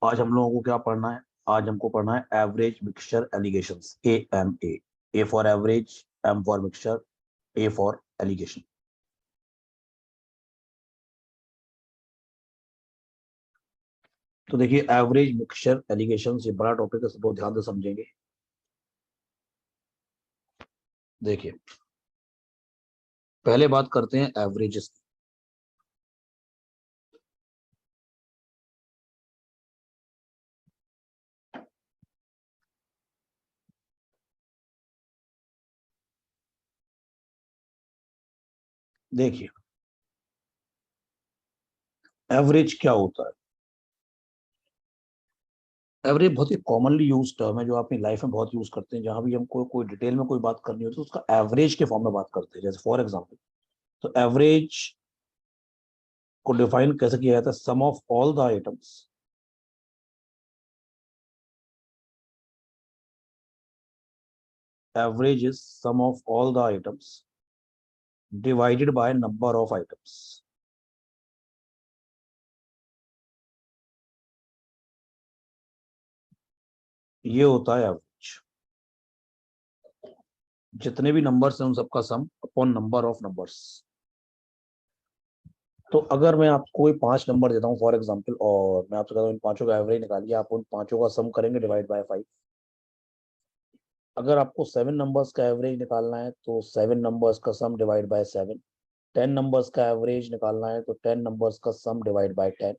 आज हम लोगों को क्या पढ़ना है? आज हमको पढ़ना है average mixture alligations, AMA। A for average, M for mixture, A for alligation. तो देखिए, एवरेज मिक्सचर एलिगेशंस ये बड़ा टॉपिक है, सब लोग ध्यान से समझेंगे। देखिए, पहले बात करते हैं एवरेजेस की। देखिए, एवरेज क्या होता है? एवरेज बहुत ही कॉमनली यूज टर्म है, जो आप अपनी लाइफ में बहुत यूज करते हैं। जहां भी हमको कोई डिटेल में कोई बात करनी होती है तो उसका एवरेज के फॉर्म में बात करते हैं। जैसे फॉर एग्जांपल, तो एवरेज को डिफाइन कैसे किया जाता है? Sum of all the items, average is sum of all the items divided by number of items. ये होता है एवरेज। जितने भी नंबर्स हैं उन सबका सम अपॉन नंबर ऑफ नंबर्स। तो अगर मैं आपको कोई 5 नंबर देता हूँ फॉर एग्जांपल, और मैं आपसे कहता हूँ इन पांचों का एवरेज निकालिए, आप उन पांचों का सम करेंगे डिवाइड बाय 5। अगर आपको 7 नंबर्स का एवरेज निकालना है तो 7 नंबर्स का सम डिवाइड बाय 7। 10 नंबर्स का एवरेज निकालना है तो 10 नंबर्स का सम डिवाइड बाय 10।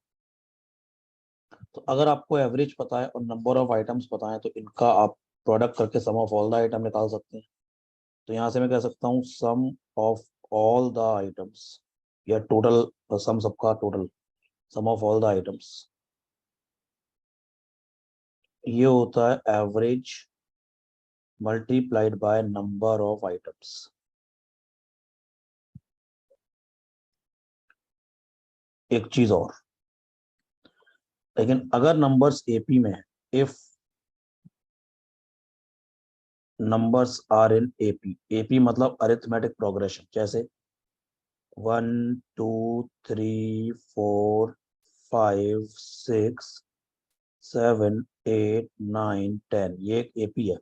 तो अगर आपको एवरेज पता है और नंबर ऑफ आइटम्स पता है तो इनका आप प्रोडक्ट करके सम ऑफ ऑल द आइटम निकाल सकते हैं। तो यहाँ से मैं कह सकता हूँ sum of all the items, या टोटल सम, सबका total sum of all the items, ये होता है average multiplied by number of items. एक चीज और, लेकिन अगर नंबर्स एपी में है, if numbers are in AP, AP मतलब अरिथमेटिक प्रोग्रेशन, जैसे 1 2 3 4 5 6 7 8 9 10, ये एक एपी है।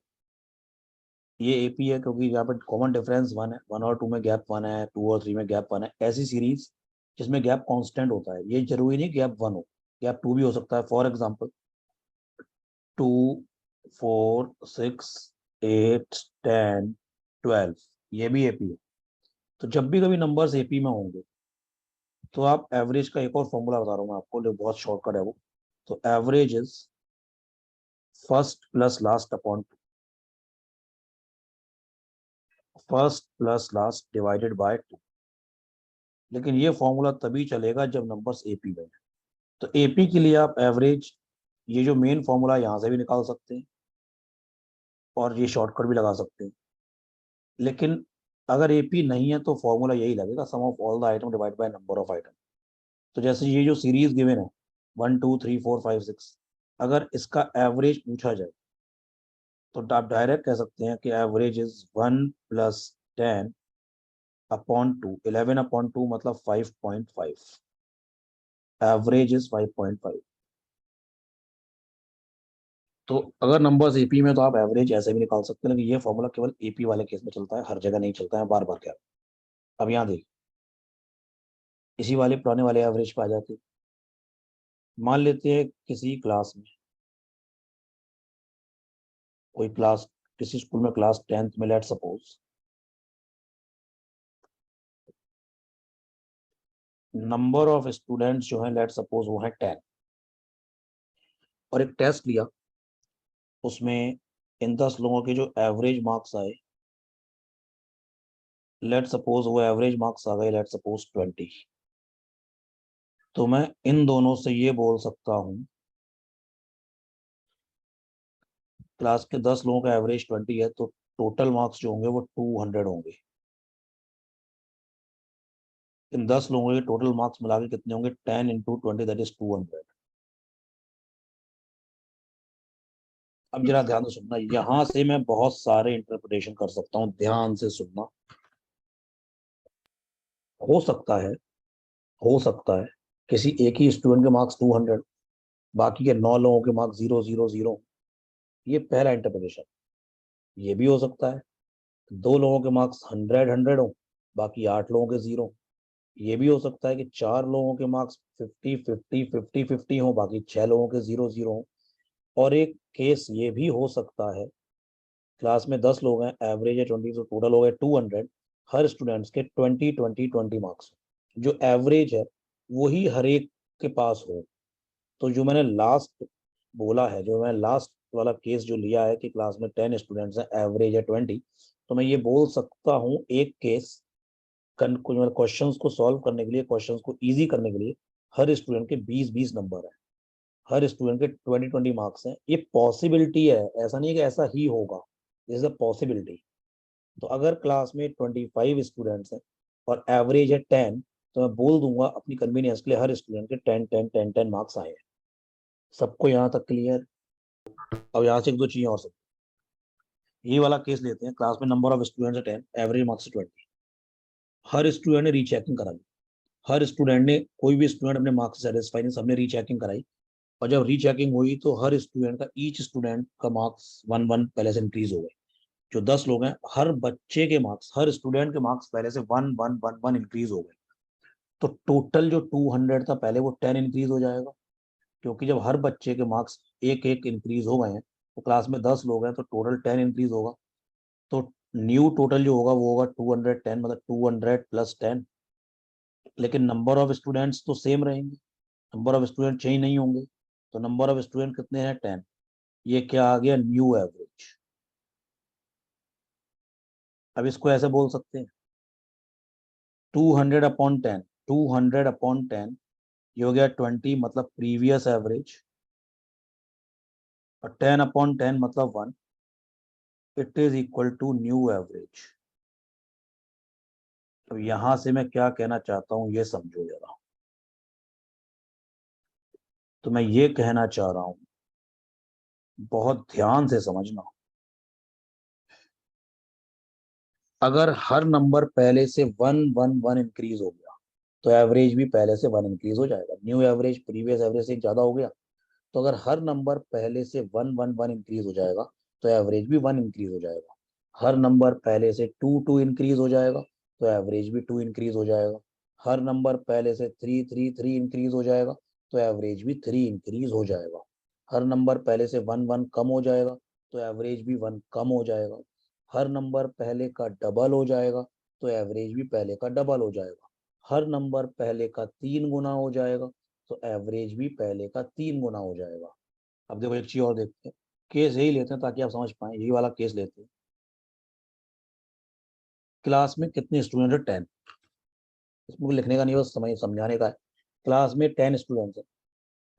ये एपी है क्योंकि यहाँ पर कॉमन डिफरेंस 1 है, 1 और 2 में गैप 1 है, 2 और 3 में गैप 1 है। ऐसी सीरीज जिसमें गैप कांस्टेंट होता है, ये जरूरी नहीं गैप 1 हो, गैप 2 भी हो सकता है। फॉर एग्जांपल 2 4 6 8 10 12, ये भी एपी है। तो जब भी कभी नंबर्स एपी में होंगे तो आप एवरेज का एक और फॉर्मूला बता रहा हूँ मैं आपको, जो बहुत शॉर्टकट है वो। तो average is first plus last upon first plus last divided by 2। लेकिन ये फॉर्मूला तभी चलेगा जब नंबर्स एपी में है। तो एपी के लिए आप एवरेज, ये जो मेन फॉर्मूला, यहाँ से भी निकाल सकते हैं और ये शॉर्टकट भी लगा सकते हैं। लेकिन अगर एपी नहीं है तो फॉर्मूला यही लगेगा, sum of all the item divide by number of item. तो जैसे ये जो सीरीज गिवन है 1 2 3 4 5 6, अगर इसका एवरेज पूछा जाए तो आप डायरेक्ट कह सकते हैं कि एवरेज इज 1 + 10 अपॉन 2। 11/2 मतलब 5.5। Average is 5.5। तो अगर नंबर्स एपी में तो आप एवरेज ऐसे भी निकाल सकते हैं, लेकिन ये फॉर्मूला केवल एपी वाले केस में चलता है, हर जगह नहीं चलता है। बार बार क्या, अब यहाँ देखिए, इसी वाले पुराने वाले एवरेज पे आ जाते हैं। मान लेते हैं किसी क्लास में, कोई क्लास, किसी स्कूल में क्लास 10th में, let suppose number of students जो है, लेट सपोज वो है 10, और एक टेस्ट लिया, उसमें इन 10 लोगों के जो एवरेज मार्क्स आए, लेट सपोज वो एवरेज मार्क्स आ गए लेट सपोज 20। तो मैं इन दोनों से ये बोल सकता हूँ, क्लास के 10 लोगों का एवरेज 20 है तो टोटल मार्क्स जो होंगे वो 200 होंगे। इन 10 लोगों के टोटल मार्क्स मिला के कितने होंगे? 10 × 20 दैट इज 200। अब जरा ध्यान से सुनना, यहां से मैं बहुत सारे इंटरप्रिटेशन कर सकता हूँ, ध्यान से सुनना। हो सकता है, हो सकता है किसी एक ही स्टूडेंट के मार्क्स 200, बाकी के 9 लोगों के मार्क्स 0 0 0। ये पहला इंटरप्रिटेशन। ये भी हो सकता है 2 लोगों के मार्क्स 100 100 हो, बाकी 8 लोगों के 0। ये भी हो सकता है कि 4 लोगों के मार्क्स 50 50 50 50 हो, बाकी 6 लोगों के 0 0 हो। और एक केस ये भी हो सकता है, क्लास में 10 लोग हैं, एवरेज है 20, तो टोटल हो गए 200। हर स्टूडेंट्स के 20 20 20 मार्क्स, जो एवरेज है वही हर एक के पास हो। तो जो मैंने लास्ट बोला है, जो मैंने लास्ट वाला केस जो लिया है कि क्लास में 10 स्टूडेंट्स हैं, एवरेज है 20, तो मैं ये बोल सकता हूँ एक केस क्वेश्चंस को सॉल्व करने के लिए, क्वेश्चंस को इजी करने के लिए हर स्टूडेंट के 20 20 नंबर है, हर स्टूडेंट के 20 20 मार्क्स हैं। ये पॉसिबिलिटी है, ऐसा नहीं है कि ऐसा ही होगा, दिस इज अ पॉसिबिलिटी। तो अगर क्लास में 25 स्टूडेंट्स हैं और एवरेज है 10, तो मैं बोल दूंगा अपनी कन्वीनियंस के लिए हर स्टूडेंट के 10 10 10 10 मार्क्स आए हैं। सबको यहाँ तक क्लियर? अब यहाँ से एक दो चीजें और सब, ये वाला केस लेते हैं, क्लास में नंबर ऑफ स्टूडेंट्स है 10, एवरेज मार्क्स 20। हर स्टूडेंट ने रीचेकिंग कराई, हर स्टूडेंट ने, कोई भी स्टूडेंट अपने मार्क्स से सेटिस्फाई नहीं, सबने रीचेकिंग कराई। और जब रीचेकिंग हुई तो हर स्टूडेंट का, ईच स्टूडेंट का मार्क्स 1 1 पहले से इंक्रीज हो गए। जो 10 लोग हैं, हर बच्चे के मार्क्स, हर स्टूडेंट के मार्क्स पहले से 1 1 1 1 इंक्रीज हो गए। तो टोटल जो 200 था पहले, वो 10 इंक्रीज हो जाएगा, क्योंकि जब हर बच्चे के मार्क्स एक एक इंक्रीज हो गए हैं, तो क्लास में 10 लोग हैं तो टोटल 10 इंक्रीज होगा। तो न्यू टोटल जो होगा वो होगा 210, मतलब 200 + 10। लेकिन नंबर ऑफ स्टूडेंट्स तो सेम रहेंगे, नंबर ऑफ स्टूडेंट चेंज नहीं होंगे। तो नंबर ऑफ स्टूडेंट कितने हैं? 10। ये क्या आ गया? New average. अब इसको ऐसे बोल सकते हैं, 200/10, 200/10, ये हो गया 20, मतलब प्रीवियस एवरेज। और 10/10 मतलब 1, it is equal to new average. तो यहां से मैं क्या कहना चाहता हूं ये समझो जरा। तो मैं ये कहना चाह रहा हूं, बहुत ध्यान से समझना, अगर हर नंबर पहले से 1 1 1 इंक्रीज हो गया, तो एवरेज भी पहले से 1 इंक्रीज हो जाएगा। न्यू एवरेज प्रीवियस एवरेज से ज्यादा हो गया, तो अगर हर नंबर पहले से 1 1 1 इंक्रीज हो जाएगा, तो एवरेज भी 1 इंक्रीज हो जाएगा। हर नंबर पहले से 2 2 इंक्रीज हो जाएगा, तो एवरेज भी 2 इंक्रीज हो जाएगा। हर नंबर पहले से 3 3 3 इंक्रीज हो जाएगा, तो एवरेज भी 3 इंक्रीज हो जाएगा। हर नंबर पहले से 1 1 कम हो जाएगा, तो एवरेज भी 1 कम हो जाएगा। हर नंबर पहले का डबल हो जाएगा, तो एवरेज भी पहले का डबल हो जाएगा। हर नंबर पहले का 3 गुना हो जाएगा, तो एवरेज भी पहले का 3 गुना हो जाएगा। अब देखो एक चीज और देखते हैं, केस यही लेते हैं ताकि आप समझ पाए, यही वाला केस लेते हैं। क्लास में कितने स्टूडेंट है? 10। इसमें कुछ लिखने का नहीं, बस समझाने का है। क्लास में 10 स्टूडेंट्स है,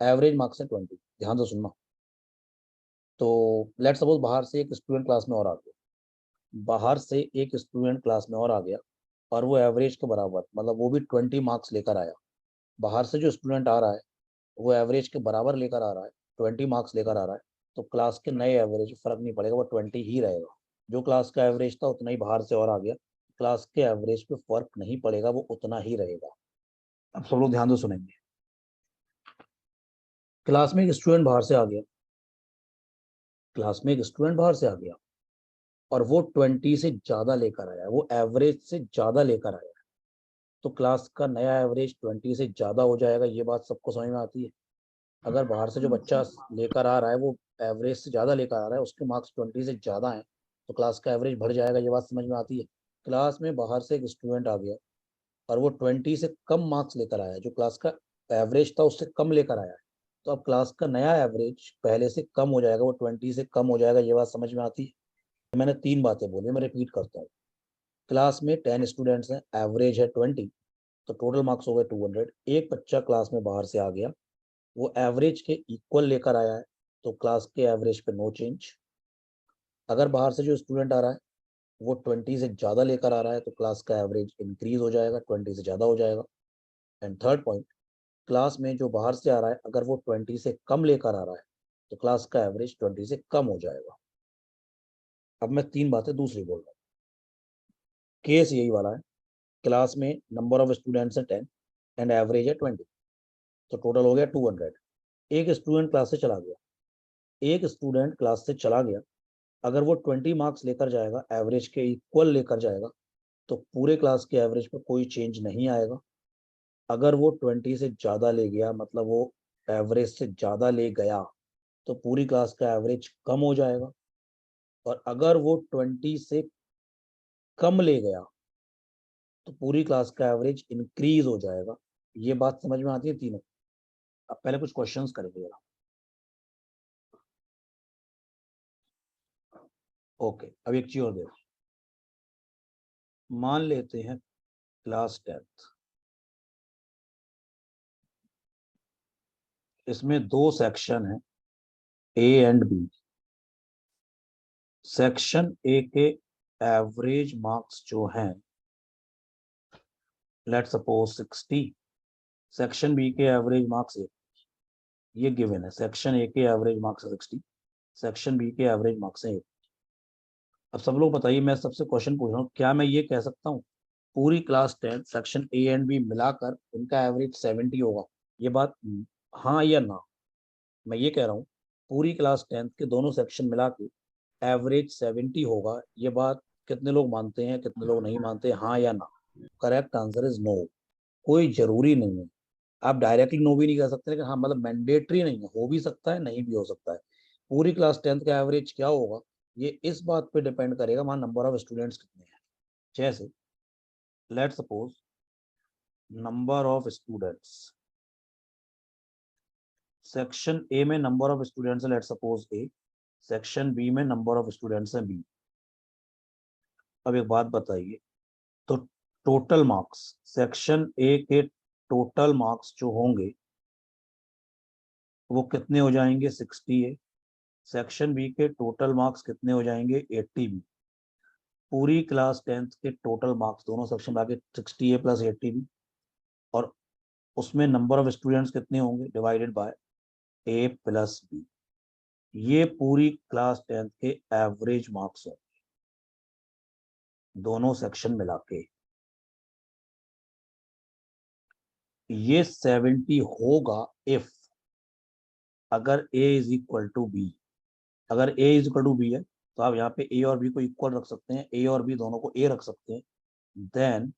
एवरेज मार्क्स है 20। ध्यान से सुनना। तो लेट सपोज बाहर से एक स्टूडेंट क्लास में और आ गया, बाहर से एक स्टूडेंट क्लास में और आ गया, और वो एवरेज के बराबर, मतलब वो भी 20 मार्क्स लेकर आया। बाहर से जो स्टूडेंट आ रहा है वो एवरेज के बराबर लेकर आ रहा है, 20 मार्क्स लेकर आ रहा है। तो क्लास के नए एवरेज फर्क नहीं पड़ेगा, वो 20 ही रहेगा। जो क्लास का एवरेज था उतना ही बाहर से और आ गया, क्लास के एवरेज पे फर्क नहीं पड़ेगा, वो उतना ही रहेगा। अब सब लोग ध्यान से सुनेंगे। क्लास में एक स्टूडेंट बाहर से आ गया, क्लास में एक स्टूडेंट बाहर से आ गया, और वो 20 से ज्यादा लेकर आया, वो एवरेज से ज्यादा लेकर आया। तो क्लास का नया एवरेज 20 से ज्यादा हो जाएगा। ये बात सबको समझ में आती है? अगर बाहर से जो बच्चा लेकर आ रहा है वो एवरेज से ज्यादा लेकर आ रहा है, उसके मार्क्स 20 से ज्यादा हैं, तो क्लास का एवरेज बढ़ जाएगा। ये बात समझ में आती है? क्लास में बाहर से एक स्टूडेंट आ गया और वो 20 से कम मार्क्स लेकर आया, जो क्लास का एवरेज था उससे कम लेकर आया है, तो अब क्लास का नया एवरेज पहले से कम हो जाएगा, वो 20 से कम हो जाएगा। ये बात समझ में आती है? मैंने 3 बातें बोली, मैं रिपीट करता हूँ। क्लास में 10 स्टूडेंट्स हैं, एवरेज है 20, तो टोटल मार्क्स हो गए 200। एक बच्चा क्लास में बाहर से आ गया, वो एवरेज के इक्वल लेकर आया है, तो क्लास के एवरेज पे नो चेंज। अगर बाहर से जो स्टूडेंट आ रहा है वो 20 से ज़्यादा लेकर आ रहा है, तो क्लास का एवरेज इंक्रीज हो जाएगा, 20 से ज़्यादा हो जाएगा। एंड थर्ड पॉइंट, क्लास में जो बाहर से आ रहा है अगर वो 20 से कम लेकर आ रहा है, तो क्लास का एवरेज 20 से कम हो जाएगा। अब मैं 3 बातें दूसरी बोल रहा हूँ। केस यही वाला है, क्लास में नंबर ऑफ स्टूडेंट्स है 10 एंड एवरेज है 20, तो टोटल हो गया 200। एक स्टूडेंट क्लास से चला गया, एक स्टूडेंट क्लास से चला गया, अगर वो 20 मार्क्स लेकर जाएगा, एवरेज के इक्वल लेकर जाएगा, तो पूरे क्लास के एवरेज पे कोई चेंज नहीं आएगा। अगर वो 20 से ज्यादा ले गया, मतलब वो एवरेज से ज्यादा ले गया, तो पूरी क्लास का एवरेज कम हो जाएगा। और अगर वो 20 से कम ले गया, तो पूरी क्लास का एवरेज इंक्रीज हो जाएगा। ये बात समझ में आती है तीनों? अब पहले कुछ क्वेश्चंस करेंगे जरा। ओके, अब एक चीज और देखो। मान लेते हैं क्लास 10th, इसमें दो सेक्शन है, A and B. Section A के एवरेज मार्क्स जो हैं, लेट्स सपोज 60, सेक्शन बी के एवरेज मार्क्स, ये गिवन है, सेक्शन ए के एवरेज मार्क्स है 60, सेक्शन बी के एवरेज मार्क्स है 8। अब सब लोग बताइए, मैं सबसे क्वेश्चन पूछ रहा हूँ, क्या मैं ये कह सकता हूँ पूरी class 10 section A and B मिलाकर इनका एवरेज 70 होगा? ये बात हाँ या ना? मैं ये कह रहा हूँ पूरी क्लास 10 के दोनों सेक्शन मिला के एवरेज 70 होगा। ये बात कितने लोग मानते हैं, कितने लोग नहीं मानते, हाँ या ना? Correct answer is no. कोई जरूरी नहीं है, आप डायरेक्टली नो भी नहीं कर सकते, लेकिन हाँ मतलब मैंडेटरी नहीं है, हो भी सकता है नहीं भी हो सकता है। पूरी क्लास 10 का एवरेज क्या होगा, ये इस बात पे डिपेंड करेगा वहाँ नंबर ऑफ स्टूडेंट्स कितने हैं। जैसे let suppose number of students, section A में नंबर ऑफ स्टूडेंट्स है लेट सपोज ए, सेक्शन बी में नंबर ऑफ स्टूडेंट्स है बी। अब एक बात बताइए, तो टोटल मार्क्स सेक्शन ए के टोटल मार्क्स जो होंगे वो कितने हो जाएंगे, 60 ए। सेक्शन बी के टोटल मार्क्स कितने हो जाएंगे, 80 बी। पूरी क्लास 10th के टोटल मार्क्स दोनों सेक्शन में आके 60 ए प्लस 80 बी। और उसमें नंबर ऑफ स्टूडेंट्स कितने होंगे, divided by A plus B. ये पूरी क्लास 10th के एवरेज मार्क्स हैं दोनों सेक्शन मिला के। ये 70 होगा इफ, अगर ए इज इक्वल टू बी। अगर ए इज इक्वल टू बी है तो आप यहाँ पे ए और बी को इक्वल रख सकते हैं, ए और बी दोनों को ए रख सकते हैं। देन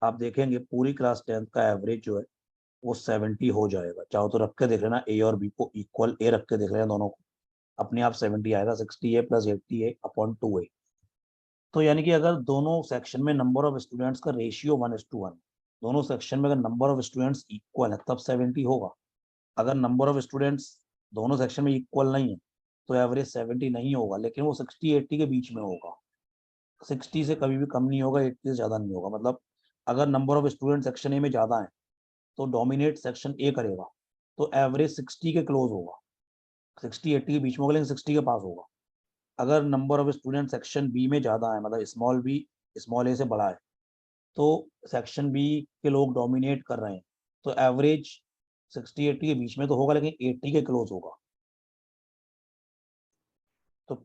आप देखेंगे पूरी क्लास 10th का एवरेज जो है वो 70 हो जाएगा। चाहो तो रख के देख लेना, ए और बी को इक्वल ए रख के देख लेना दोनों को, अपने आप 70 आएगा, 60 ए प्लस 80 ए अपॉन 2 ए। तो यानी कि अगर दोनों सेक्शन में नंबर ऑफ स्टूडेंट्स का रेशियो 1:1, दोनों सेक्शन में अगर नंबर ऑफ स्टूडेंट्स इक्वल है तब 70 होगा। अगर नंबर ऑफ स्टूडेंट्स दोनों सेक्शन में इक्वल नहीं है तो एवरेज 70 नहीं होगा, लेकिन वो 60-80 के बीच में होगा। 60 से कभी भी कम नहीं होगा, 80 से ज्यादा नहीं होगा। मतलब अगर number of student section A में ज्यादा है तो डोमिनेट सेक्शन ए करेगा, तो एवरेज 60 के क्लोज होगा, 60-80 के बीच में होगा, लेकिन 60 के पास होगा। अगर number of student section B में ज्यादा है, मतलब स्मॉल बी स्मॉल ए से बड़ा है, तो सेक्शन बी के लोग डोमिनेट कर रहे हैं, तो एवरेज 60-80 के बीच में तो होगा, लेकिन 80 के क्लोज होगा। तो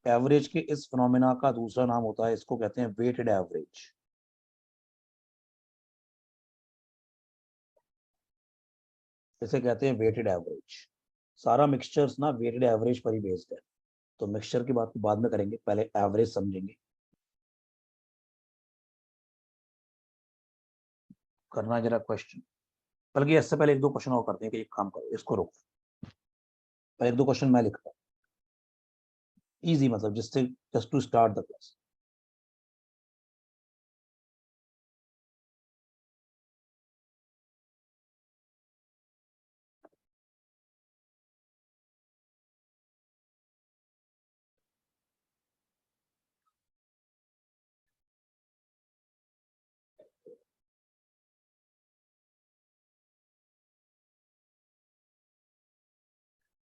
एवरेज के इस फिनोमेना का दूसरा नाम होता है, इसको कहते हैं वेटेड एवरेज। इसे कहते हैं वेटेड एवरेज। सारा मिक्सचर्स ना वेटेड एवरेज पर ही बेस्ड है। तो मिक्सचर की बात बाद में करेंगे, पहले एवरेज समझेंगे। करना है जरा क्वेश्चन, बल्कि इससे पहले एक दो क्वेश्चन और करते हैं कि एक काम करो, इसको रोको, पहले एक दो क्वेश्चन मैं लिखता हूँ इजी, मतलब जिससे just to start the class.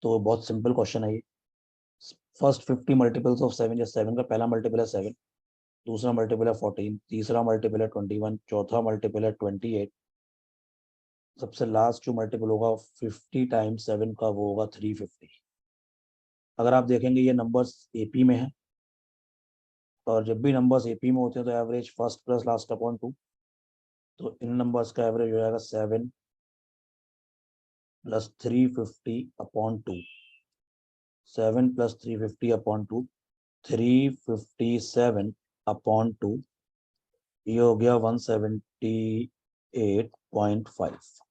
तो बहुत सिंपल क्वेश्चन है ये। फर्स्ट 50 मल्टीपल्स ऑफ 7, जैसे 7 का पहला मल्टीपल है 7, दूसरा मल्टीपल है 14, तीसरा मल्टीपल है 21, चौथा मल्टीपल है 28, सबसे लास्ट जो मल्टीपल होगा 50 टाइम्स 7 का वो होगा 350। अगर आप देखेंगे ये नंबर्स एपी में है, और जब भी नंबर्स एपी में होते हैं तो average first plus last upon 2। तो इन नंबर्स का एवरेज हो जाएगा 7 plus 350 upon 2, 7 plus 350 upon 2, 357 upon 2, ये हो गया 178.5.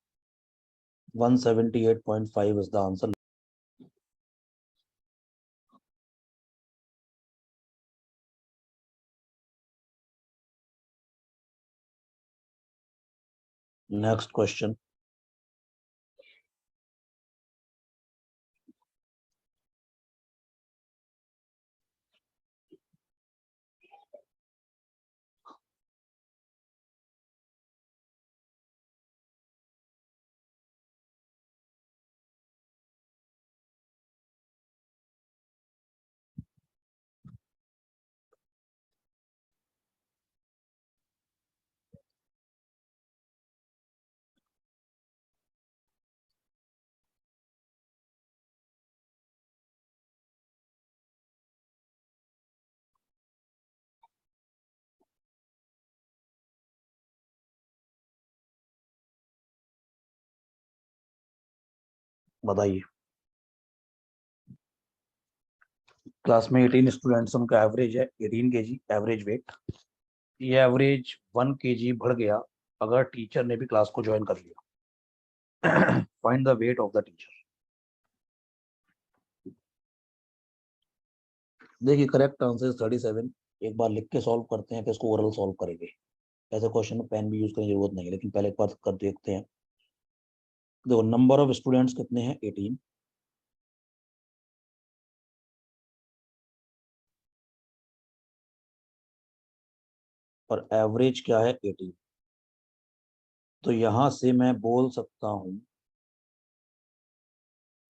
178.5 is the answer. Next question. बताइए. क्लास में 18 स्टूडेंट्स, उनका एवरेज है 18 केजी एवरेज वेट. ये एवरेज 1 केजी बढ़ गया अगर टीचर ने भी क्लास को ज्वाइन कर लिया. Find the weight of the teacher. देखिए करेक्ट आंसर 37. एक बार लिख के सॉल्व करते हैं फिर इसको ओरल सॉल्व करेंगे. ऐसे क्वेश्चन में पेन भी यूज करने की जरूरत नहीं है, लेकिन पहले एक बार कर देखते हैं. देखो नंबर ऑफ स्टूडेंट्स कितने हैं 18, और एवरेज क्या है 18. तो यहां से मैं बोल सकता हूं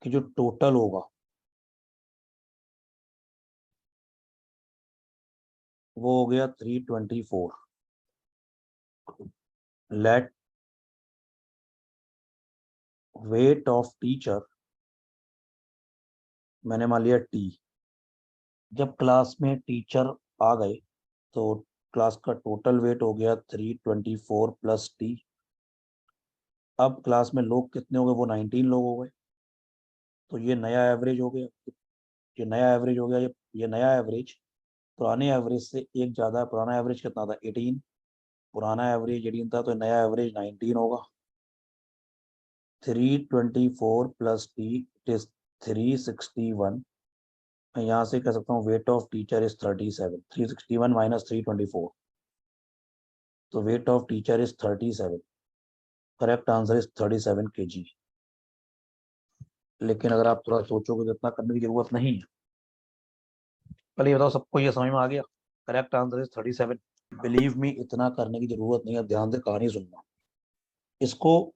कि जो टोटल होगा वो हो गया 324. लेट वेट ऑफ टीचर, मैंने मान लिया टी. जब क्लास में टीचर आ गए तो क्लास का टोटल वेट हो गया 324 प्लस टी. अब क्लास में लोग कितने हो गए, वो 19 लोग हो गए. तो ये नया एवरेज हो गया. ये नया एवरेज हो गया. ये नया एवरेज पुराने एवरेज से एक ज्यादा है. पुराना एवरेज कितना था 18. पुराना एवरेज 18 था तो नया एवरेज 19 होगा. 324 प्लस टी इट इज 361. मैं यहाँ से कह सकता हूँ weight of teacher is 37. 361 minus 324, तो weight of teacher is 37. Correct answer is 37 kg. लेकिन अगर आप थोड़ा सोचोगे तो इतना करने की जरूरत नहीं है. पहले ये बताओ सबको ये समझ में आ गया. Correct answer is 37. Believe me इतना करने की जरूरत नहीं है. ध्यान से कहानी सुनना. इसको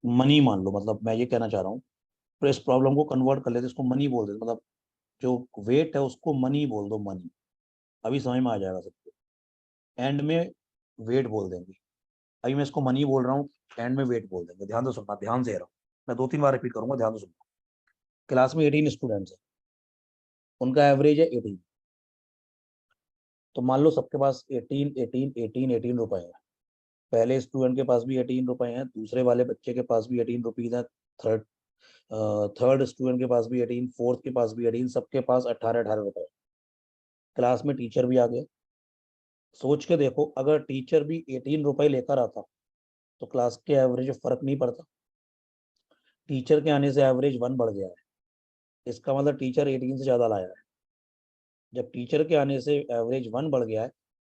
मनी मान लो, मतलब मैं ये कहना चाह रहा हूँ. तो इस प्रॉब्लम को कन्वर्ट कर लेते, इसको मनी बोल देते. मतलब जो वेट है उसको मनी बोल दो, मनी. अभी समझ में आ जाएगा सबको. एंड में वेट बोल देंगे. अभी मैं इसको मनी बोल रहा हूँ, एंड में वेट बोल देंगे. ध्यान से सुनना, ध्यान से रहो. मैं 2-3 बार रिपीट करूंगा, ध्यान से सुनना. क्लास में 18 स्टूडेंट्स है, उनका एवरेज है 18. तो मान लो सबके पास 18 18 18 18 रुपए है. पहले स्टूडेंट के पास भी 18 रुपए हैं, दूसरे वाले बच्चे के पास भी 18 रुपीज है, थर्ड थर्ड स्टूडेंट के पास भी 18, फोर्थ के पास भी 18, सबके पास 18-18 रुपए. क्लास में टीचर भी आ गया. सोच के देखो अगर टीचर भी 18 रुपए लेकर आता तो क्लास के एवरेज में फर्क नहीं पड़ता. टीचर के आने से एवरेज 1 बढ़ गया है. इसका मतलब टीचर 18 से ज्यादा लाया है. जब टीचर के आने से एवरेज 1 बढ़ गया है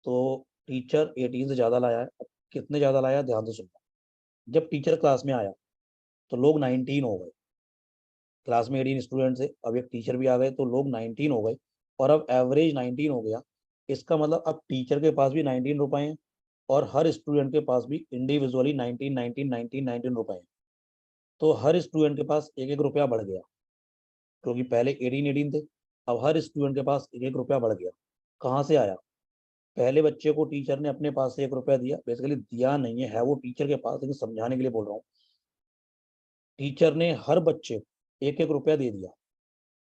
तो टीचर 18 से ज्यादा लाया है. अब कितने ज्यादा लाया है ध्यान से सुनना. जब टीचर क्लास में आया तो लोग 19 हो गए. क्लास में 18 स्टूडेंट से, अब एक टीचर भी आ गए तो लोग 19 हो गए. और अब एवरेज 19 हो गया. इसका मतलब अब टीचर के पास भी 19 रुपए हैं और हर स्टूडेंट के पास भी इंडिविजुअली 19 19 19 19 रुपए हैं. तो हर स्टूडेंट के पास एक एक रुपया बढ़ गया, क्योंकि पहले 18 18 थे. अब हर स्टूडेंट के पास एक एक रुपया बढ़ गया. कहाँ से आया? पहले बच्चे को टीचर ने अपने पास से 1 रुपया दिया. बेसिकली दिया नहीं है वो टीचर के पास, लेकिन समझाने के लिए बोल रहा हूँ. टीचर ने हर बच्चे को एक एक रुपया दे दिया.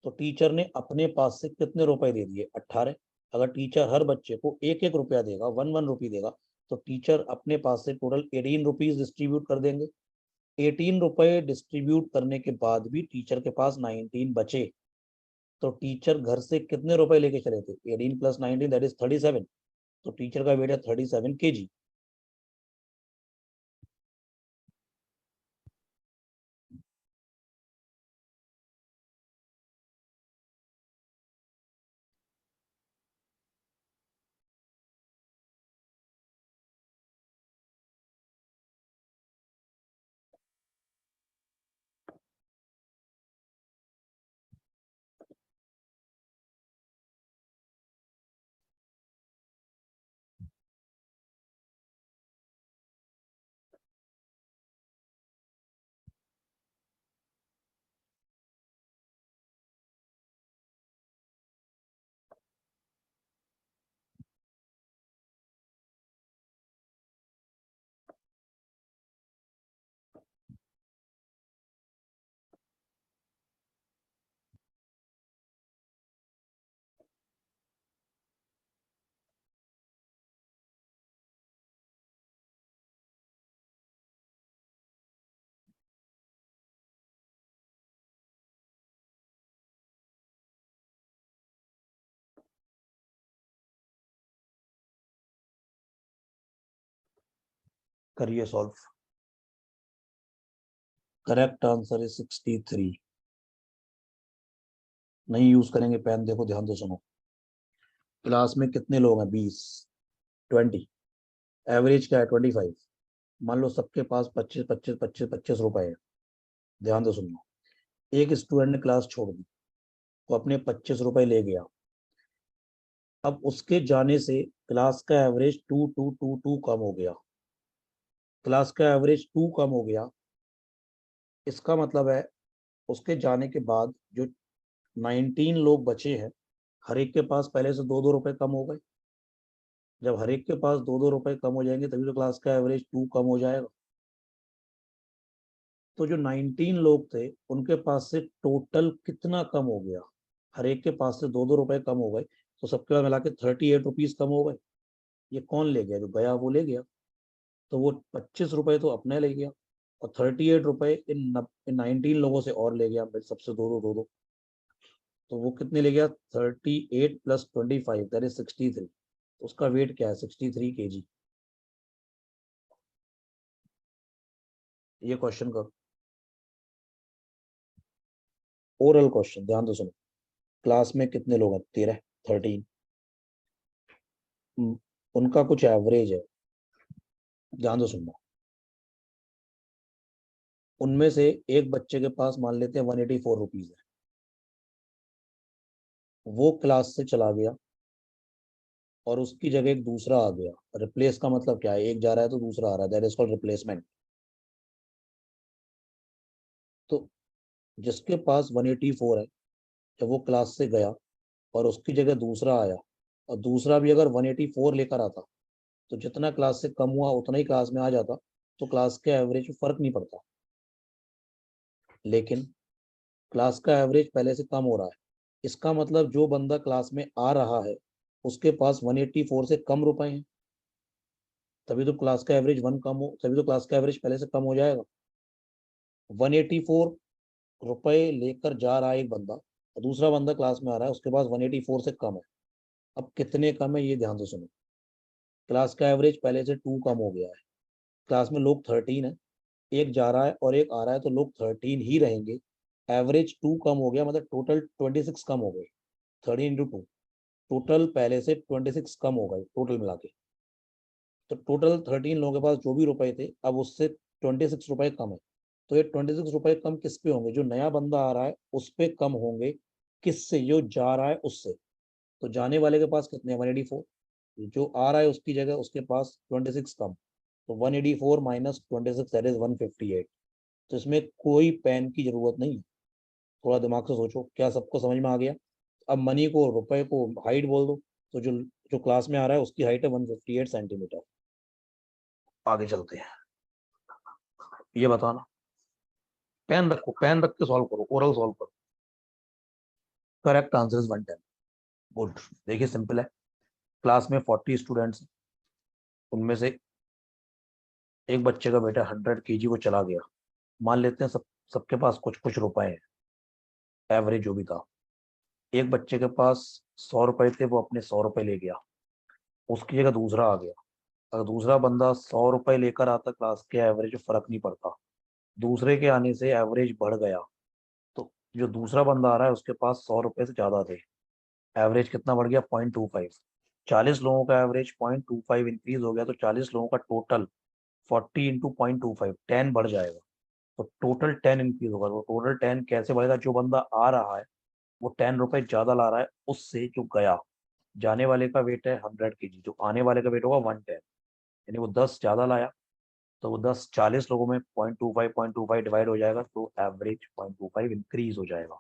तो टीचर ने अपने पास से कितने रुपए दे दिए? 18. अगर टीचर हर बच्चे को एक एक रुपया देगा, 1 1 रुपी देगा, तो टीचर अपने पास से टोटल 18 रुपीज डिस्ट्रीब्यूट कर देंगे. ₹18 डिस्ट्रीब्यूट करने के बाद भी टीचर के पास 19 बचे, तो टीचर घर से कितने रुपए लेके चले थे? 18 + 19 दैट इज 37। तो टीचर का वेट है 37 kg। करिए सॉल्व। Correct answer is 63। नहीं यूज करेंगे पेन, देखो ध्यान से सुनो। क्लास में कितने लोग हैं? 20, 20। एवरेज क्या है? 25। मान लो सबके पास 25 रुपए है। ध्यान से सुनना। एक स्टूडेंट ने क्लास छोड़ दी, वो अपने 25 रुपए ले गया। अब उसके जाने से क्लास का एवरेज 2222 कम हो गया। क्लास का एवरेज 2 कम हो गया। इसका मतलब है उसके जाने के बाद जो 19 लोग बचे हैं, हर एक के पास पहले से 2-2 रुपए कम हो गए। जब हर एक के पास 2-2 रुपए कम हो जाएंगे तभी तो क्लास का एवरेज 2 कम हो जाएगा। तो जो 19 लोग थे उनके पास से टोटल कितना कम हो गया? हर एक के पास से 2-2 रुपए कम हो गए, तो सबके पास मिला के 38 रुपीज कम हो गए। ये कौन ले गया? जो गया वो ले गया। तो वो 25 रुपए तो अपने ले गया, और 38 रुपए इन 19 लोगों से और ले गया, सबसे दो दो दो दो। तो वो कितने ले गया? 38 + 25 दैट इज 63। उसका वेट क्या है? 63 kg। ये क्वेश्चन का ओरल क्वेश्चन, ध्यान से सुनो। क्लास में कितने लोग हैं? 13, 13। उनका कुछ एवरेज है, ध्यान से सुनना। उनमें से एक बच्चे के पास मान लेते हैं 184 रुपीज है। वो क्लास से चला गया और उसकी जगह एक दूसरा आ गया। रिप्लेस का मतलब क्या है? एक जा रहा है तो दूसरा आ रहा है, दैट इज कॉल्ड रिप्लेसमेंट। तो जिसके पास 184 है, जब वो क्लास से गया और उसकी जगह दूसरा आया, और दूसरा भी अगर 184 लेकर आता, तो जितना क्लास से कम हुआ उतना ही क्लास में आ जाता, तो क्लास के एवरेज में फर्क नहीं पड़ता। लेकिन क्लास का एवरेज पहले से कम हो रहा है, इसका मतलब जो बंदा क्लास में आ रहा है उसके पास 184 से कम रुपए हैं, तभी तो क्लास का एवरेज 1 कम हो, तभी तो क्लास का एवरेज पहले से कम हो जाएगा। 184 रुपए लेकर जा रहा है एक बंदा, और दूसरा बंदा क्लास में आ रहा है उसके पास 184 से कम है। अब कितने कम है ये ध्यान से सुनो। क्लास का एवरेज पहले से 2 कम हो गया है। क्लास में लोग 13 है, एक जा रहा है और एक आ रहा है, तो लोग 13 ही रहेंगे। एवरेज 2 कम हो गया, मतलब टोटल 26 कम हो गए। 13 × 2, टोटल पहले से 26 कम हो गए टोटल मिला के। तो टोटल 13 लोगों के पास जो भी रुपए थे, अब उससे 26 रुपए कम है। तो ये 26 रुपए कम किस पे होंगे? जो नया बंदा आ रहा है उस पे कम होंगे। किससे? जो जा रहा है उससे। तो जाने वाले के पास कितने? 184। जो आ रहा है उसकी जगह उसके पास 26 कम। तो 184 - 26 दैट इज 158। तो इसमें कोई पेन की जरूरत नहीं है। थोड़ा दिमाग से सोचो, क्या सबको समझ में आ गया? अब मनी को, रुपए को हाइट बोल दो। तो जो जो क्लास में आ रहा है उसकी हाइट है 158 सेंटीमीटर। आगे चलते हैं। ये बताना। पेन रखो, पेन रख के सॉल्व करो, ओरल सॉल्व करो। Correct answer is 110। गुड। देखिए सिंपल है। क्लास में 40 स्टूडेंट्स, उनमें से एक बच्चे का बेटा 100 kg वो चला गया। मान लेते हैं सबके पास कुछ कुछ रुपए हैं, एवरेज जो भी था। एक बच्चे के पास 100 रुपए थे, वो अपने 100 रुपए ले गया, उसकी जगह दूसरा आ गया। अगर दूसरा बंदा 100 रुपए लेकर आता क्लास के, एवरेज फर्क नहीं पड़ता, दूसरे के आने से एवरेज बढ़ गया, तो जो दूसरा बंदा आ रहा है उसके पास 100 रुपए से ज्यादा थे, एवरेज कितना बढ़ गया? 0.25। 40 लोगों का एवरेज 0.25 इंक्रीज हो गया, तो 40 लोगों का टोटल 40 × 0.25 10 बढ़ जाएगा। तो टोटल 10 इंक्रीज होगा। तो टोटल 10 कैसे बढ़ेगा? जो बंदा आ रहा है वो 10 रुपए ज्यादा ला रहा है उससे जो गया। जाने वाले का वेट है 100 kg, जो आने वाले का वेट होगा 110, यानी वो 10 ज्यादा लाया, तो वो 10 40 लोगों में 0.25 डिवाइड हो जाएगा, तो एवरेज 0.25 इंक्रीज हो जाएगा।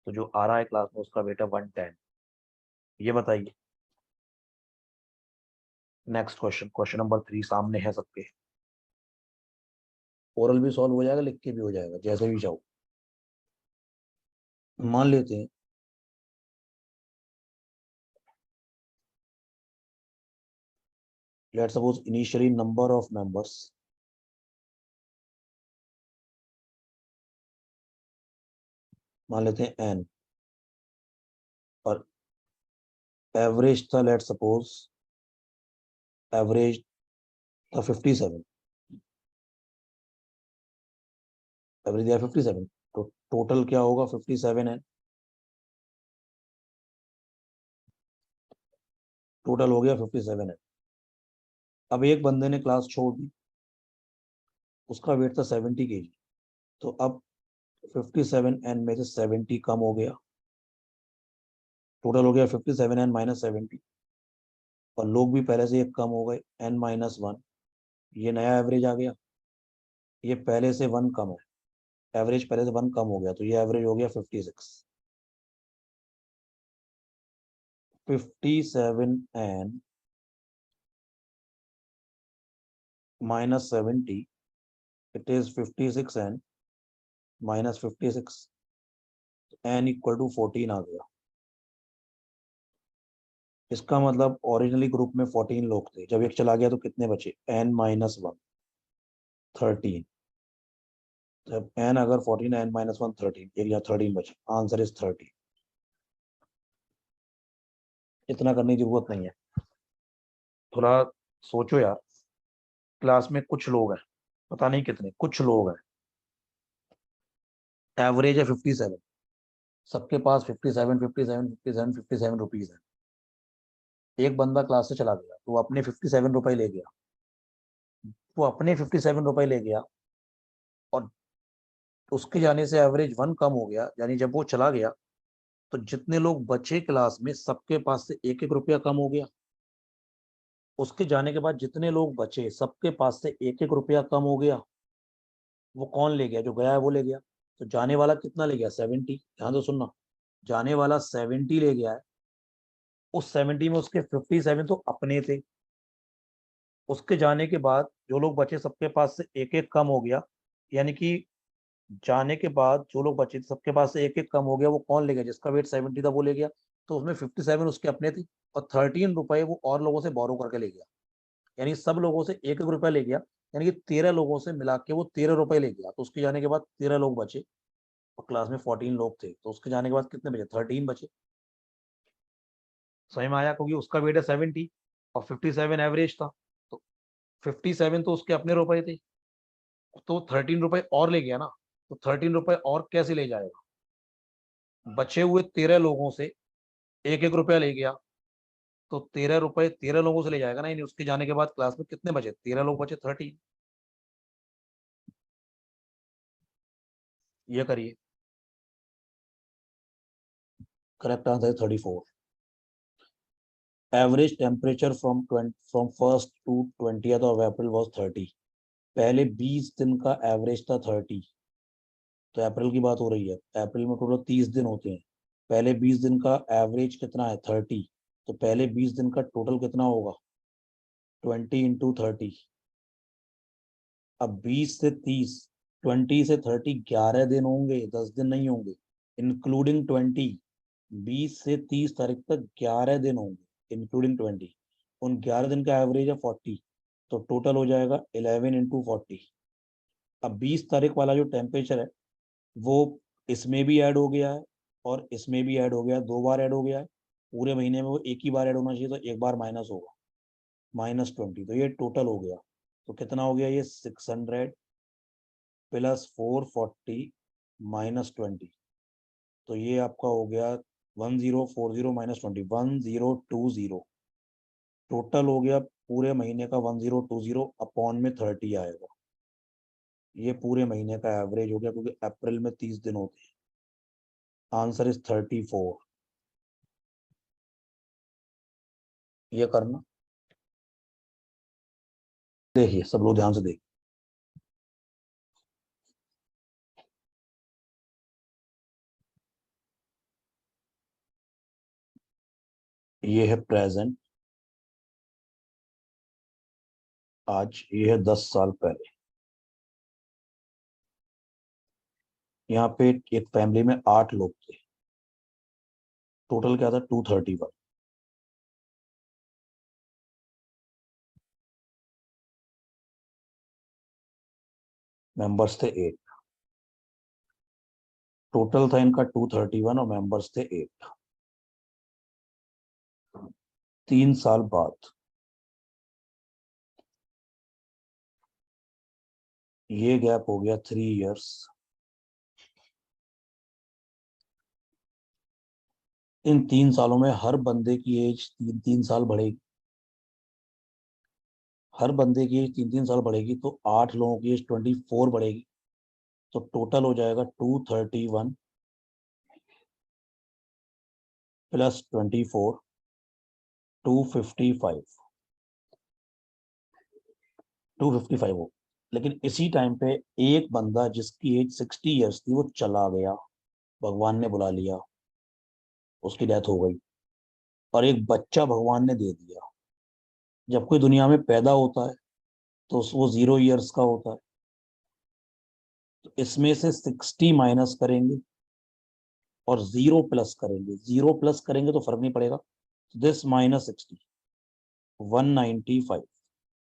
तो जो आ रहा है क्लास में उसका वेट है 110। ये बताइए। नेक्स्ट क्वेश्चन, क्वेश्चन नंबर 3 सामने है सबके। ओरल भी सॉल्व हो जाएगा, लिख के भी हो जाएगा, जैसे भी चाहो। मान लेते हैं let's suppose initially number of members मान लेते हैं n, और एवरेज था लेट्स सपोज एवरेज था 57, एवरेज दिया 57, तो टोटल क्या होगा? 57 है, टोटल हो गया 57 है। अब एक बंदे ने क्लास छोड़ दी, उसका वेट था 70 kg, तो अब 57n में से 70 कम हो गया, टोटल हो गया 57n माइनस 70, और लोग भी पहले से एक कम हो गए, n-1, ये नया एवरेज आ गया। ये पहले से 1 कम है, एवरेज पहले से 1 कम हो गया, तो ये एवरेज हो गया 56। 57n minus 70, it is 56n minus 56, n equal to 14 आ गया। इसका मतलब ओरिजिनली ग्रुप में 14 लोग थे, जब एक चला गया तो कितने बचे? n-1, 13। जब n अगर 14 है, n-1 13, एक या 13 बचे, आंसर इज 30। इतना करने की जरूरत नहीं है, थोड़ा सोचो यार। क्लास में कुछ लोग हैं, पता नहीं कितने, कुछ लोग हैं, एवरेज है 57, सबके पास 57 57 57 57 रुपीज है। एक बंदा क्लास से चला गया तो वो अपने 57 रुपए ले गया, वो अपने 57 रुपए ले गया, और उसके जाने से एवरेज 1 कम हो गया, यानी जब वो चला गया तो जितने लोग बचे क्लास में सबके पास से एक एक रुपया कम हो गया। उसके जाने के बाद जितने लोग बचे सबके पास से एक एक रुपया कम हो गया। वो कौन ले गया? जो गया है वो ले गया। तो जाने वाला कितना ले गया? 70। ध्यान तो सुनना, जाने वाला 70 ले गया है, उस 70 में उसके 57 तो अपने थे। उसके जाने के बाद जो लोग बचे सबके पास से एक एक कम हो गया, यानी कि जाने के बाद जो लोग बचे सबके पास से एक एक कम हो गया। वो कौन ले गया? जिसका वेट 70 था वो ले गया, तो उसमें 57 उसके अपने थे, और 13 रुपए वो और लोगों से बोरो करके ले गया, यानी सब लोगों से एक एक रुपया ले गया, यानी कि 13 लोगों से मिला के वो 13 रुपए ले गया। तो उसके जाने के बाद 13 लोग बचे, और क्लास में 14 लोग थे, तो उसके जाने के बाद कितने बचे? 13 बचे। समझ में आया? क्योंकि उसका वेट है 70 और 57 एवरेज था, तो 57 तो उसके अपने रुपए थे, तो 13 रुपए और ले गया ना। तो 13 रुपए और कैसे ले जाएगा? बचे हुए 13 लोगों से एक एक रुपया ले गया, तो 13 रुपए 13 लोगों से ले जाएगा ना, यानी उसके जाने के बाद क्लास में कितने बचे? 13 लोग बचे, 13। ये करिए, करेक्ट आंसर है 34। Average temperature from 1st to 20th of April was 30। पहले 20 दिन का एवरेज था 30, तो अप्रैल की बात हो रही है, अप्रैल में टोटल 30 दिन होते हैं, पहले 20 दिन का एवरेज कितना है? 30। तो पहले 20 दिन का टोटल कितना होगा? 20 × 30। अब 20 से 30, 20 से 30 11 दिन होंगे, 10 दिन नहीं होंगे, इंक्लूडिंग 20। 20 से 30 तारीख तक 11 दिन होंगे इंक्लूडिंग 20, उन 11 दिन का एवरेज है 40, तो टोटल हो जाएगा 11 × 40। अब 20 तारीख वाला जो टेम्परेचर है वो इसमें भी ऐड हो गया है और इसमें भी ऐड हो गया है, 2 बार ऐड हो गया है। पूरे महीने में वो एक ही बार ऐड होना चाहिए, तो एक बार माइनस होगा, -20। तो ये टोटल हो गया। तो कितना हो गया ये 600 प्लस 440 -20। तो ये आपका हो गया 1040 -20, 1020। टोटल हो गया पूरे महीने का 1020 अपॉन में 30 आएगा। ये पूरे महीने का एवरेज हो गया, क्योंकि अप्रैल में 30 दिन होते हैं। Answer is 34। ये करना, देखिए सब लोग ध्यान से देखिए। ये है प्रेजेंट, आज ये है 10 साल पहले। यहाँ पे एक फैमिली में 8 लोग थे। टोटल क्या था 231। मेंबर्स थे 8। टोटल था इनका 231 और मेंबर्स थे 8। 3 साल बाद ये गैप हो गया 3 इयर्स। इन 3 सालों में हर बंदे की एज 3-3 साल बढ़ेगी। हर बंदे की एज 3-3 साल बढ़ेगी, तो 8 लोगों की एज 24 बढ़ेगी। तो टोटल हो जाएगा 231 प्लस 24, 255। 255 हो। लेकिन इसी टाइम पे एक बंदा जिसकी एज 60 इयर्स थी वो चला गया, भगवान ने बुला लिया, उसकी डेथ हो गई। और एक बच्चा भगवान ने दे दिया। जब कोई दुनिया में पैदा होता है तो वो 0 इयर्स का होता है। तो इसमें से 60 माइनस करेंगे और 0 प्लस करेंगे। 0 प्लस करेंगे तो फर्क नहीं पड़ेगा। दिस -60, 195।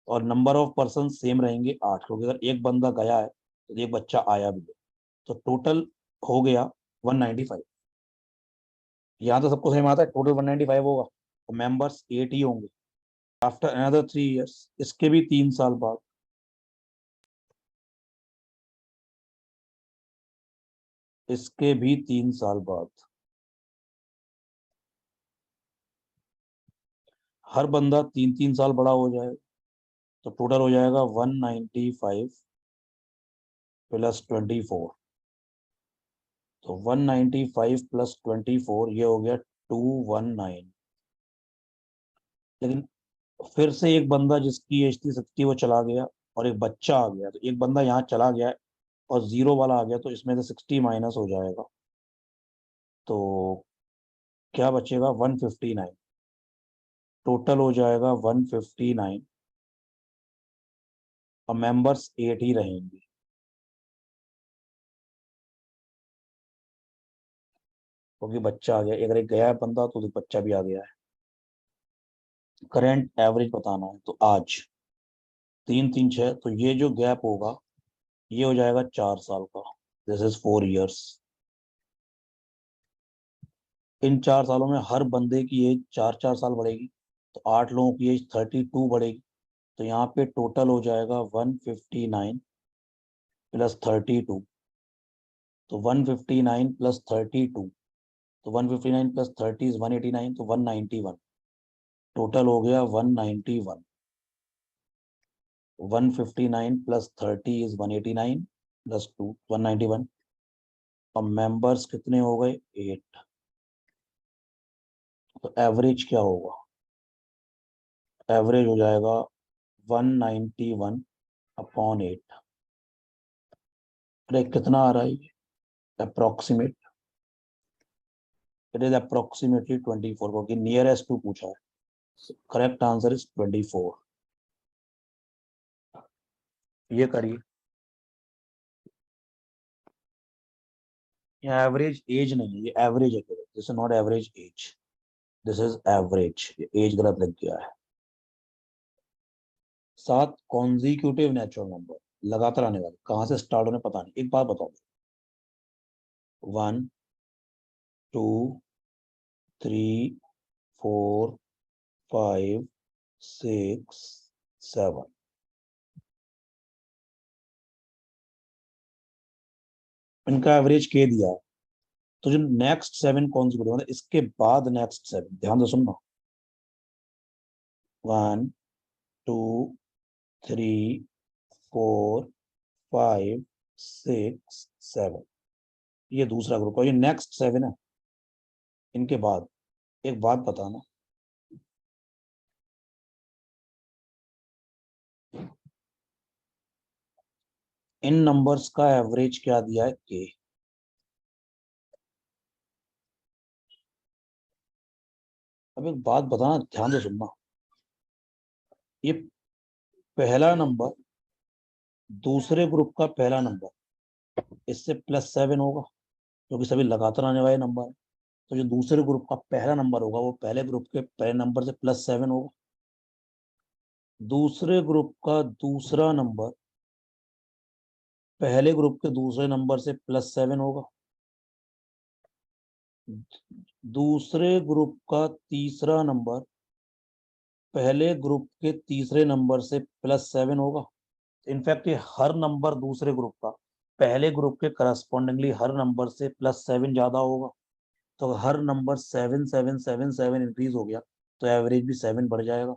और नंबर ऑफ पर्सन सेम रहेंगे 8, क्योंकि अगर एक बंदा गया है तो एक बच्चा आया भी है। तो टोटल हो गया 195। यहाँ तो सबको सेम आता है, टोटल 195 होगा। और मेंबर्स 8 ही होंगे। आफ्टर अनदर 3 इयर्स, इसके भी 3 साल बाद, इसके भी 3 साल बाद हर बंदा 3-3 साल बड़ा हो जाए। तो टोटल हो जाएगा 195 प्लस 24। तो 195 प्लस 24 ये हो गया 219। लेकिन फिर से एक बंदा जिसकी एज थी 60 वो चला गया और एक बच्चा आ गया। तो एक बंदा यहाँ चला गया और 0 वाला आ गया, तो इसमें से 60 माइनस हो जाएगा। तो क्या बचेगा 159। टोटल हो जाएगा 159 और मेंबर्स 8 ही रहेंगे, क्योंकि बच्चा आ गया। अगर एक गया है बंदा तो बच्चा भी आ गया है। करेंट एवरेज बताना है, तो आज 3-3-6, तो ये जो गैप होगा ये हो जाएगा 4 साल का। This is 4 years. इन 4 सालों में हर बंदे की एज 4-4 साल बढ़ेगी। तो 8 लोगों की एज 32 बढ़ेगी। तो यहाँ पे टोटल हो जाएगा 159 प्लस 32। तो 159 प्लस 32, तो 159 प्लस 30 इज 189, तो 191। टोटल हो गया 191। 159 प्लस 30 इज 189 प्लस 2 191। अब मेंबर्स कितने हो गए 8। तो एवरेज क्या होगा? एवरेज हो जाएगा 191 अपॉन 8। अरे कितना आ रहा है ये? अप्रोक्सीमेट, इट इज अप्रोक्सीमेटली 24, क्योंकि नियरेस्ट टू पूछा है। Correct answer is 24। ये करिए। ये एवरेज एज नहीं है, ये एवरेज है। This is not average age, this is average. ये एज गलत लग गया है। 7 कॉन्जिक्यूटिव नेचुरल नंबर। लगातार आने वाले, कहाँ से स्टार्ट होने पता नहीं। एक बात बताओ, 1 2 3 4 5 6 7, इनका एवरेज के दिया है। तो जो नेक्स्ट 7 कॉन्सिक्यूटिव मतलब इसके बाद नेक्स्ट 7, ध्यान से सुनना, 1 2 3 4 5 6 7, ये दूसरा ग्रुप है। ये नेक्स्ट 7 है। इनके बाद एक बात बताना, इन नंबर्स का एवरेज क्या दिया है, के। अब एक बात बताना, ध्यान से सुनना, ये पहला नंबर दूसरे ग्रुप का पहला नंबर, इससे +7 होगा, क्योंकि सभी लगातार आने वाले नंबर है। तो जो दूसरे ग्रुप का पहला नंबर होगा वो पहले ग्रुप के पहले नंबर से +7 होगा। दूसरे ग्रुप का दूसरा नंबर पहले ग्रुप के दूसरे नंबर से +7 होगा। दूसरे ग्रुप का तीसरा नंबर पहले ग्रुप के तीसरे नंबर से +7 होगा। इनफैक्ट ये हर नंबर दूसरे ग्रुप का पहले ग्रुप के करस्पॉन्डिंगली हर नंबर से +7 ज्यादा होगा। तो हर नंबर 7 7 7 7 इंक्रीज हो गया तो एवरेज भी 7 बढ़ जाएगा।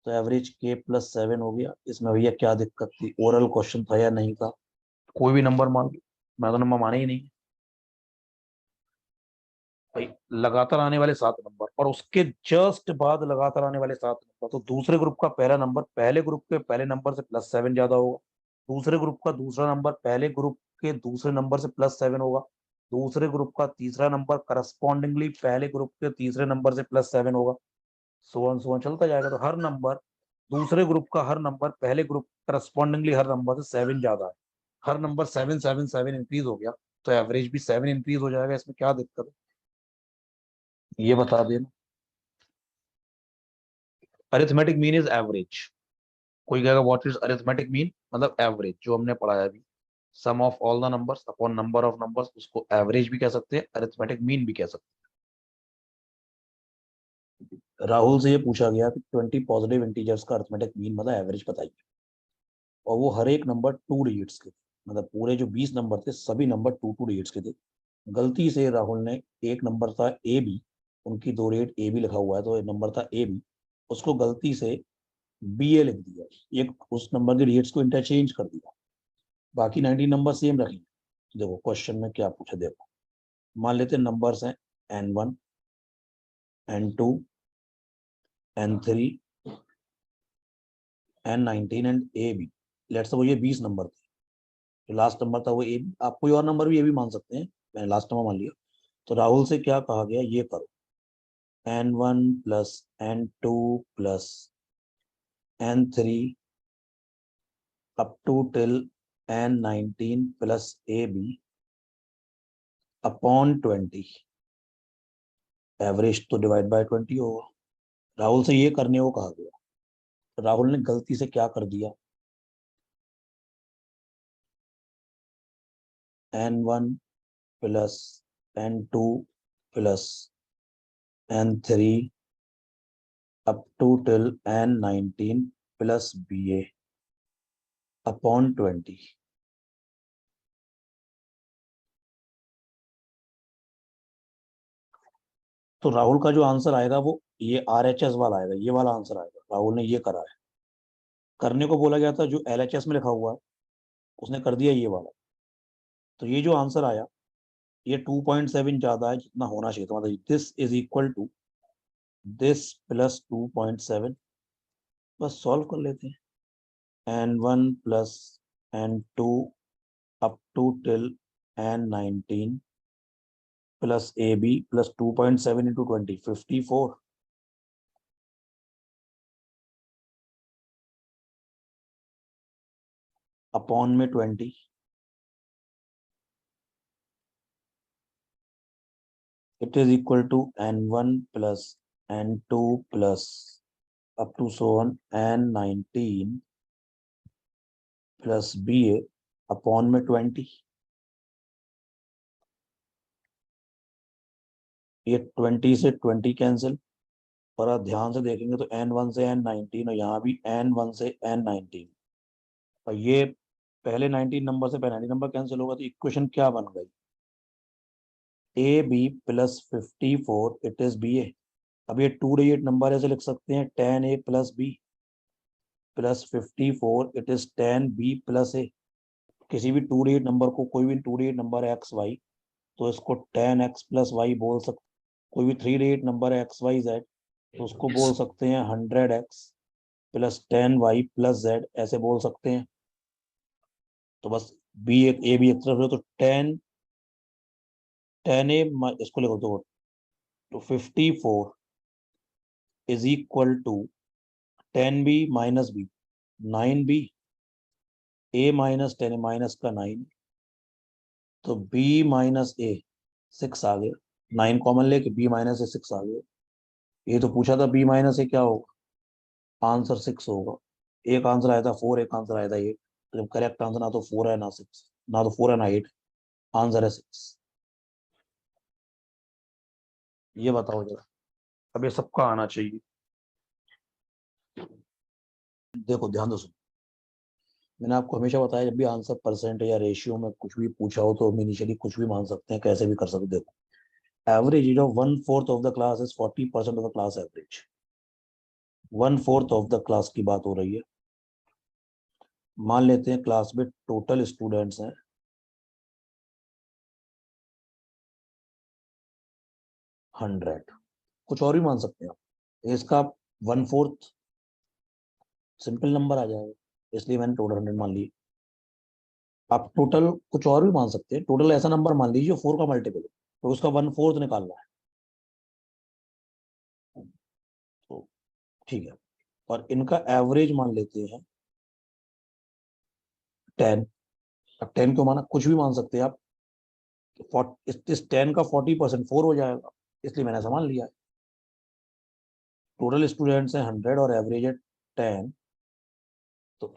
तो एवरेज के +7 हो गया। इसमें भैया क्या दिक्कत थी, ओरल क्वेश्चन था या नहीं था, कोई भी नंबर मान लो, मैं तो नंबर माने ही नहीं भाई। लगातार आने वाले 7 नंबर और उसके जस्ट बाद लगातार आने वाले 7 नंबर, तो दूसरे ग्रुप का पहला नंबर पहले ग्रुप के पहले नंबर से +7 ज्यादा होगा। दूसरे ग्रुप का दूसरा नंबर पहले ग्रुप के दूसरे नंबर से +7 होगा। दूसरे ग्रुप का तीसरा नंबर करस्पॉन्डिंगली पहले ग्रुप के तीसरे नंबर से +7 होगा। सो ऑन चलता जाएगा। तो हर नंबर दूसरे ग्रुप का हर नंबर पहले ग्रुप करस्पॉन्डिंगली हर नंबर से 7 ज्यादा है। हर नंबर 7 7 7 इंक्रीज हो गया तो एवरेज भी 7 इंक्रीज हो जाएगा। इसमें क्या दिक्कत है, ये बता देना। Arithmetic mean is average. कोई कहेगा व्हाट इज अरिथमेटिक मीन, मतलब एवरेज जो हमने पढ़ा है अभी, sum of all the numbers upon number of numbers, उसको एवरेज भी कह सकते हैं, अरिथमेटिक मीन भी कह सकते हैं। राहुल से ये पूछा गया कि 20 पॉजिटिव इंटीजर्स का अरिथमेटिक मीन मतलब एवरेज बताइए, और वो हर एक नंबर 2 डिजिट्स के थे। मतलब पूरे जो 20 नंबर थे सभी नंबर 2 डिजिट्स के थे। गलती से राहुल ने, एक नंबर था ए बी, उनकी 2 डिजिट ए बी लिखा हुआ है तो एक नंबर था ए बी, उसको गलती से बी ए लिख दिया। एक उस नंबर के डिजिट्स को इंटरचेंज कर दिया, बाकी 19 नंबर सेम रखेंगे। देखो क्वेश्चन में क्या पूछा, देखो मान लेते हैं नंबर्स हैं N1 N2 N3 N19 and A B. Let's suppose ये 20 नंबर थे, जो लास्ट नंबर था वो ए बी, आप कोई और नंबर भी ए बी मान सकते हैं, मैंने लास्ट नंबर मान लिया। तो राहुल से क्या कहा गया, ये करो, N1 plus N2 plus N3 up to till N19 plus A B upon 20, average तो डिवाइड बाय 20 होगा। राहुल से ये करने को कहा गया, तो राहुल ने गलती से क्या कर दिया, N1 plus N2 plus N3 up to till N19 plus B A upon 20। तो राहुल का जो आंसर आएगा वो ये RHS वाला आएगा, ये वाला आंसर आएगा। राहुल ने ये करा है, करने को बोला गया था जो LHS में लिखा हुआ है, उसने कर दिया ये वाला। तो ये जो आंसर आया ये 2.7 ज्यादा है जितना होना चाहिए था। मतलब this is equal to this plus 2.7। बस सॉल्व कर लेते हैं। N1 plus N2 up to till N19 plus A B plus 2.7 into 20 54 upon में 20। It is equal to N1 plus N2 plus up to so on N19 plus B A upon में 20, ये 20 से 20 cancel, और आप ध्यान से देखेंगे तो n1 से n19, और यहाँ भी n1 से n19, और ये पहले 19 नंबर से पहले 19 नंबर कैंसिल होगा, तो इक्वेशन क्या बन गई, A B plus 54 it is B A. अब ये 2 डिजिट नंबर ऐसे लिख सकते हैं 10 A plus B plus 54 it is 10 B plus A. किसी भी 2 डिजिट नंबर को, कोई भी 2 डिजिट नंबर है एक्स वाई, तो इसको 10x प्लस वाई बोल सकते। कोई भी 3 डिजिट नंबर है एक्स वाई जेड, तो उसको बोल सकते हैं 100x plus 10y plus Z, ऐसे बोल सकते हैं। तो बस बी एक ए बी एक तरफ है, तो 10 ए, इसको लिखो तो 54 is equal to 10b minus B, 9b, A minus 10 minus का 9, तो b माइनस ए 6 आ गया, 9 कॉमन लेके b माइनस ए 6 आ गया। ये तो पूछा था b माइनस ए क्या होगा, आंसर 6 होगा। एक आंसर आया था 4, एक आंसर आया था 8, तो जब करेक्ट आंसर ना तो 4 है ना 6, ना तो 4 है ना 8, आंसर है 6। ये बताओ जरा, अब ये सबका आना चाहिए। देखो ध्यान दो, सुनो, मैंने आपको हमेशा बताया जब भी आंसर परसेंट या रेशियो में कुछ भी पूछा हो तो हम इनिशियली कुछ भी मान सकते हैं, कैसे भी कर सकते हैं। देखो, average age of 1/4 of the class is 40% of the class average. 1/4 of the class की बात हो रही है। मान लेते हैं क्लास में टोटल स्टूडेंट्स हैं 100, कुछ और भी मान सकते हैं आप, इसका 1/4 सिंपल नंबर आ जाएगा, इसलिए मैंने टोटल 100 मान ली। आप टोटल कुछ और भी मान सकते हैं, टोटल ऐसा नंबर मान लीजिए 4 का मल्टीपल है, तो उसका 1/4 निकालना है, तो ठीक है। और इनका एवरेज मान लेते हैं 10। अब 10 क्यों माना, कुछ भी मान सकते हैं आप, इस 10 का 40% 4 हो जाएगा, इसलिए मैंने ऐसा मान लिया है। टोटल स्टूडेंट्स हैं 100 और एवरेज है 10, तो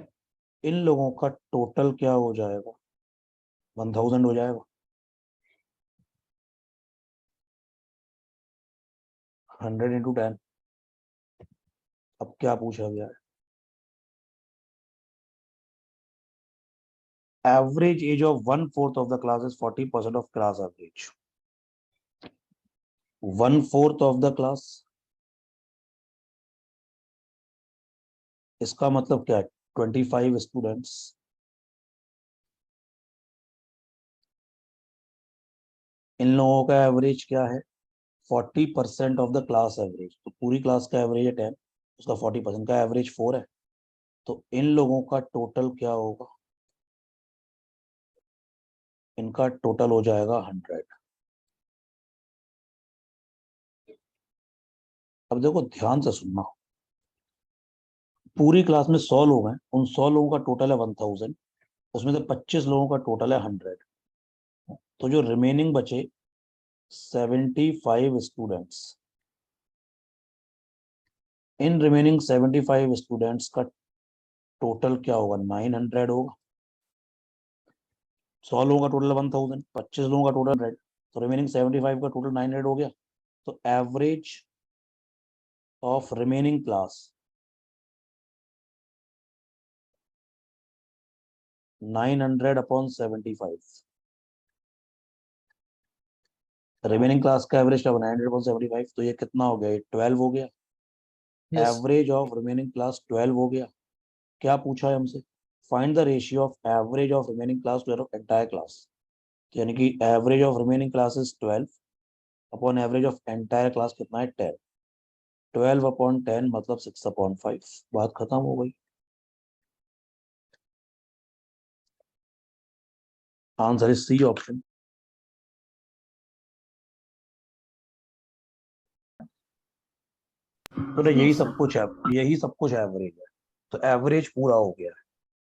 इन लोगों का टोटल क्या हो जाएगा, 1000 हो जाएगा। 100 × 10। अब क्या पूछा गया है, average age of 1/4 of the class is 40% of class average. 1/4 of the class, इसका मतलब क्या है, 25 स्टूडेंट्स। इन लोगों का एवरेज क्या है, 40% ऑफ द क्लास एवरेज, तो पूरी क्लास का एवरेज है 10, उसका 40% का एवरेज 4 है, तो इन लोगों का टोटल क्या होगा, इनका टोटल हो जाएगा 100। अब देखो ध्यान से सुनना, पूरी क्लास में 100 लोग हैं, उन 100 लोगों का टोटल है 1000, उसमें से 25 लोगों का टोटल है 100, तो जो रिमेनिंग बचे 75 स्टूडेंट्स, इन रिमेनिंग 75 स्टूडेंट्स का टोटल क्या होगा, 900 होगा। 100 लोगों का टोटल 1000, 25 लोगों का टोटल 100, तो रिमेनिंग 75 का टोटल 900 हो गया। तो average of remaining class 900/75, remaining class का एवरेज क्या बना 900/75, तो ये कितना हो गया, ये 12 हो गया। Yes. Average of remaining class 12 हो गया। क्या पूछा है हमसे, find the ratio of average of remaining class two of entire class, यानी कि average of remaining class is 12 upon average of entire class कितना है 10, 12/10 मतलब 6/5, बात खत्म हो गई। Answer is C option. तो ना यही सब कुछ है, यही सब कुछ एवरेज है, तो एवरेज पूरा हो गया है।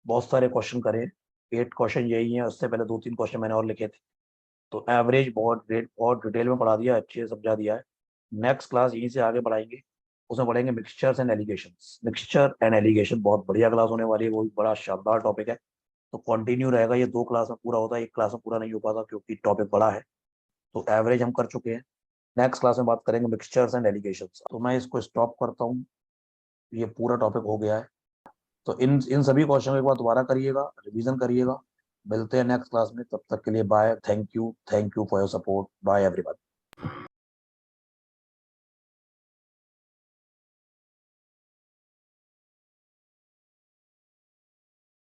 बहुत सारे क्वेश्चन करे, 8 क्वेश्चन यही है, उससे पहले 2-3 क्वेश्चन मैंने और लिखे थे। तो एवरेज बहुत डिटेल में पढ़ा दिया, अच्छे से समझा दिया है। नेक्स्ट क्लास यहीं से आगे बढ़ाएंगे, उसमें पढ़ेंगे mixtures and allegations. Mixture and allegation बहुत बढ़िया क्लास होने वाली है, वो भी बड़ा शानदार टॉपिक है। तो कंटिन्यू रहेगा, ये 2 क्लास में पूरा होता है, एक क्लास में पूरा नहीं हो पाता क्योंकि टॉपिक बड़ा है। तो एवरेज हम कर चुके हैं। नेक्स्ट क्लास में बात करेंगे मिक्सचर्स एंड एलिगेशंस। तो मैं इसको स्टॉप करता हूँ, ये पूरा टॉपिक हो गया है। तो इन सभी क्वेश्चन एक बार दोबारा करिएगा, रिवीजन करिएगा। मिलते हैं नेक्स्ट क्लास में, तब तक के लिए bye. Thank you for your support. Bye everyone.